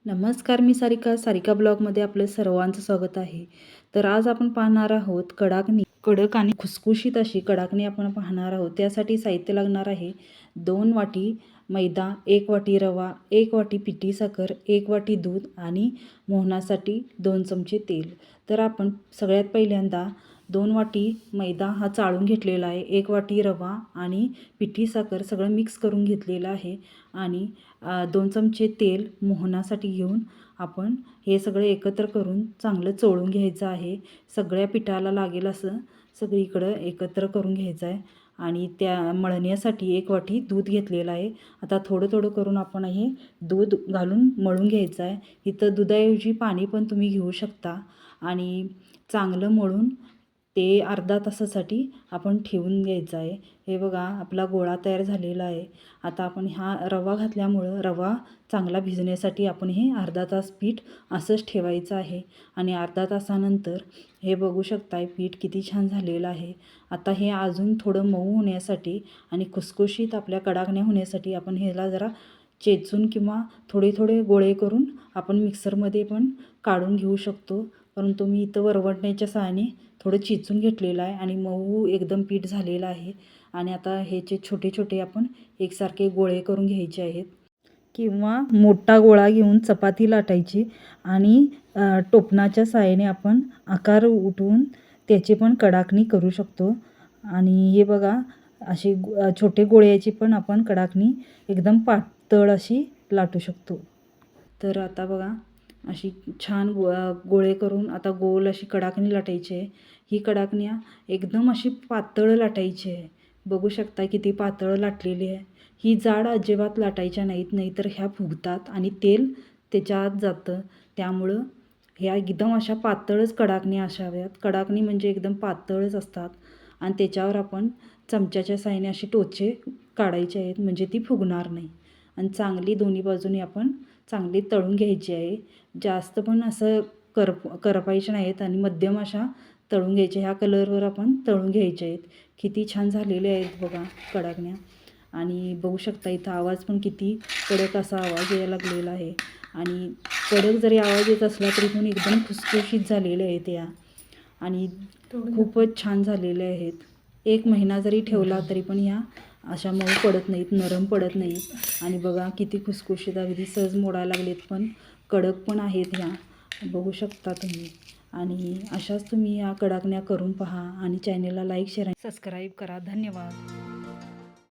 नमस्कार, मी सारिका ब्लॉगमध्ये आपलं सर्वांचं स्वागत आहे. तर आज आपण पाहणार आहोत कडक आणि खुसखुशीत अशी कडाकणी आपण पाहणार आहोत. त्यासाठी साहित्य लागणार आहे 2 वाटी मैदा, 1 वाटी रवा, 1 वाटी पिठी साखर, 1 वाटी दूध आणि मोहनासाठी 2 चमचे तेल. तर आपण सगळ्यात पहिल्यांदा 2 वाटी मैदा हा चाळून घेतलेला आहे, 1 वाटी रवा आणि पिठी साखर सगळं मिक्स करून घेतलेलं आहे आणि 2 चमचे तेल मोहनासाठी घेऊन आपण हे सगळं एकत्र करून चांगलं चोळून घ्यायचं आहे. सगळ्या पिठाला लागेल असं सगळीकडं एकत्र करून घ्यायचं आहे आणि त्या मळण्यासाठी 1 वाटी दूध घेतलेलं आहे. आता थोडं थोडं करून आपण हे दूध घालून मळून घ्यायचं आहे. इथं दुधाऐवजी पाणी पण तुम्ही घेऊ शकता आणि चांगलं मळून ते अर्धा तासासाठी आपण ठेवून घ्यायचं आहे. हे बघा आपला गोळा तयार झालेला आहे. आता आपण हा रवा घातल्यामुळं रवा चांगला भिजण्यासाठी आपण हे अर्धा तास पीठ असंच ठेवायचं आहे आणि अर्धा तासानंतर हे बघू शकताय पीठ किती छान झालेलं आहे. आता हे अजून थोडं मऊ होण्यासाठी आणि खुसखुशीत आपल्या कडाकण्या होण्यासाठी आपण ह्याला जरा चेचून किंवा थोडे थोडे गोळे करून आपण मिक्सरमध्ये पण काढून घेऊ शकतो. परंतु मी इथं वरवंट्याच्या सहाय्याने थोडं चेचून घेतलेलं आहे आणि मऊ एकदम पीठ झालेलं आहे. आणि आता ह्याचे छोटे छोटे आपण एकसारखे गोळे करून घ्यायचे आहेत किंवा मोठा गोळा घेऊन चपाती लाटायची आणि टोपणाच्या सहाय्याने आपण आकार उठवून त्याची पण कडाकणी करू शकतो. आणि हे बघा अशी छोटे गोळ्याची पण आपण कडाकणी एकदम पातळ अशी लाटू शकतो. तर आता बघा अशी छान गोळे करून आता गोल अशी कडाकणी लाटायची आहे. ही कडाकण्या एकदम अशी पातळ लाटायची आहे. बघू शकता किती पातळ लाटलेली आहे. ही जाड अजिबात लाटायच्या नाहीत, नाहीतर ह्या फुगतात आणि तेल त्याच्या आत जातं. त्यामुळं ह्या एकदम अशा पातळच कडाकण्या असाव्यात. कडाकणी म्हणजे एकदम पातळच असतात आणि त्याच्यावर आपण चमच्याच्या साहाय्याने असे टोचे काढायचे आहेत म्हणजे ती फुगणार नाही. आणि चांगली दोन्ही बाजूनी आपण चांगली तळून घ्यायची आहे. जास्त पण असं करपायचे नाहीत आणि मध्यम अशा तळून घ्यायच्या. ह्या कलरवर आपण तळून घ्यायचे आहेत. किती छान झालेले आहेत बघा कडाकण्या. आणि बघू शकता इथं आवाज पण किती कडक असा आवाज यायला लागलेला आहे. आणि कडक जरी आवाज येत असला तरी पण एकदम खुसखुशीत झालेले आहेत या आणि खूपच छान झालेले आहेत. 1 महिना जरी ठेवला तरी पण ह्या अशा मऊ पडत नाहीत, नरम पडत नाहीत. आणि बघा किती खुसखुशीत अगदी सहज मोडायला लागलेत, पण कडक पण आहेत ह्या, बघू शकता तुम्ही. आणि अशाच तुम्ही या कडाकण्या करून पहा आणि चॅनेलला लाईक शेअर आणि सबस्क्राईब करा. धन्यवाद.